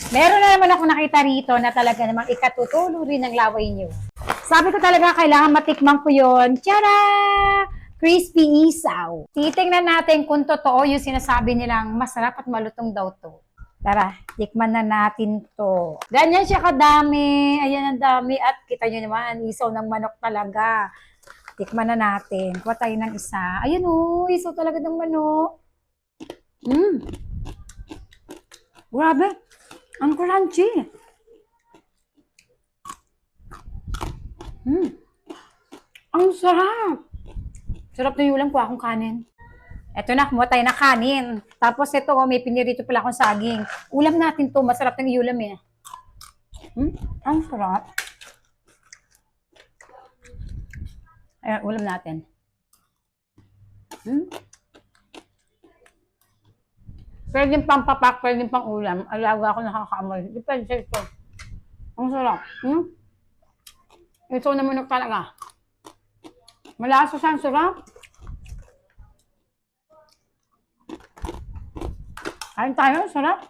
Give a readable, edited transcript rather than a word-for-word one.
Meron na naman ako nakita rito na talaga namang ikatutulo rin ng laway nyo. Sabi ko talaga, kailangan matikman ko yon. Tiyara! Crispy isaw. Titingnan natin kung totoo yung sinasabi nilang masarap at malutong daw to. Tara, tikman na natin to. Ganyan siya kadami. Ayan ang dami. At kita nyo naman, isaw ng manok talaga. Tikman na natin. Kuha tayo ng isa. Ayan o, isaw talaga ng manok. Grabe. Ang crunchy. Ang sarap. Sarap na yung ulam ko akong kanin. Eto na, kumuha tayo na kanin. Tapos ito, may pinirito pala akong saging. Ulam natin to, masarap ng ulam eh. Ang sarap. Ayan, ulam natin. Pwede pang papak, pwede pang ulam. Alaga ako nakakaamoy. Depende sa ito. Ang sarap. Ito na manok talaga. Malasa siya, ang sarap. Kain tayo, sarap.